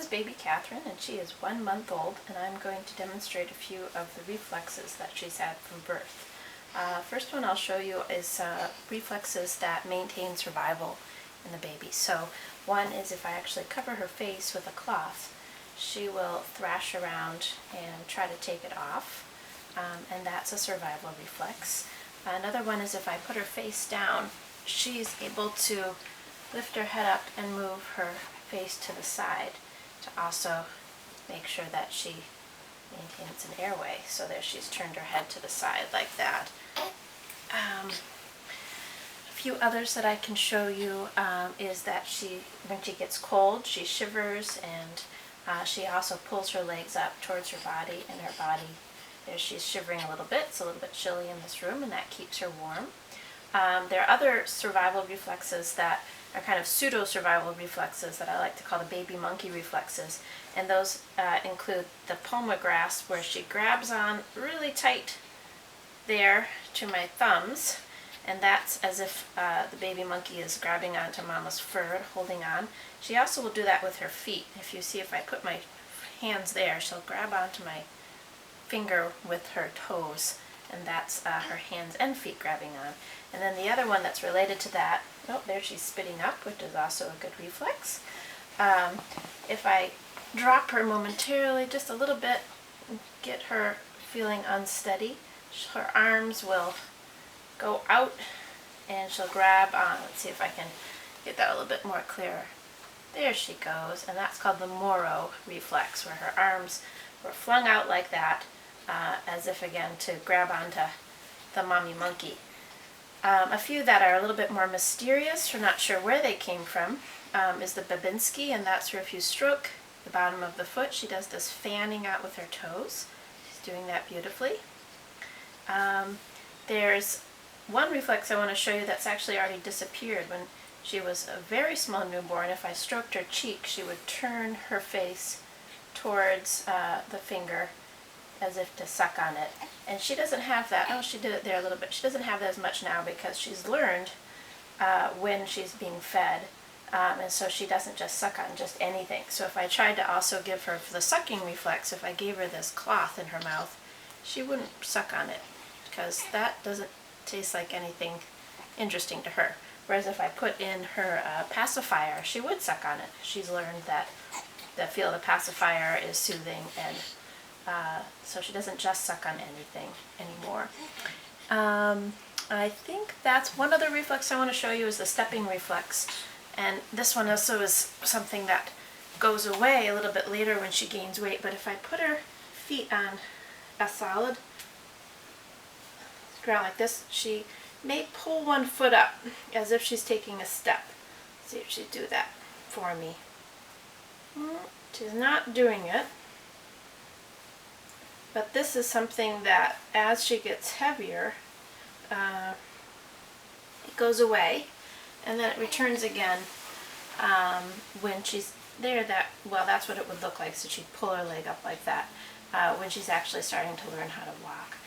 baby Katherine, and she is 1 month old, and I'm going to demonstrate a few of the reflexes that she's had from birth. First one I'll show you is reflexes that maintain survival in the baby. So one is if I actually cover her face with a cloth, she will thrash around and try to take it off, and that's a survival reflex. Another one is if I put her face down, she's able to lift her head up and move her face to the side to also make sure that she maintains an airway. So there, she's turned her head to the side like that. A few others that I can show you is that when she gets cold, she shivers, and she also pulls her legs up towards her body, and her body, there she's shivering a little bit. It's a little bit chilly in this room, and that keeps her warm. There are other survival reflexes that are kind of pseudo-survival reflexes that I like to call the baby monkey reflexes, and those include the palma grasp, where she grabs on really tight there to my thumbs, and that's as if the baby monkey is grabbing onto mama's fur and holding on. She also will do that with her feet. If you see, if I put my hands there, she'll grab onto my finger with her toes, and that's her hands and feet grabbing on. And then the other one that's related to that, oh, there she's spitting up, which is also a good reflex. If I drop her momentarily, just a little bit, get her feeling unsteady, her arms will go out and she'll grab on. Let's see if I can get that a little bit more clearer. There she goes, and that's called the Moro reflex, where her arms were flung out like that, as if again to grab onto the mommy monkey. A few that are a little bit more mysterious, we're not sure where they came from, is the Babinski, and that's where if you stroke the bottom of the foot, she does this fanning out with her toes. She's doing that beautifully. There's one reflex I want to show you that's actually already disappeared. When she was a very small newborn, if I stroked her cheek, she would turn her face towards the finger as if to suck on it. And she doesn't have that. Oh, she did it there a little bit. She doesn't have that as much now because she's learned when she's being fed, and so she doesn't just suck on just anything. So if I tried to also give her the sucking reflex, if I gave her this cloth in her mouth, she wouldn't suck on it because that doesn't taste like anything interesting to her. Whereas if I put in her pacifier, she would suck on it. She's learned that the feel of the pacifier is soothing, and so she doesn't just suck on anything anymore. I think that's one other reflex I want to show you is the stepping reflex. And this one also is something that goes away a little bit later when she gains weight. But if I put her feet on a solid ground like this, she may pull one foot up as if she's taking a step. Let's see if she'd do that for me. She's not doing it. But this is something that, as she gets heavier, it goes away, and then it returns again when she's there. That's what it would look like. So she'd pull her leg up like that when she's actually starting to learn how to walk.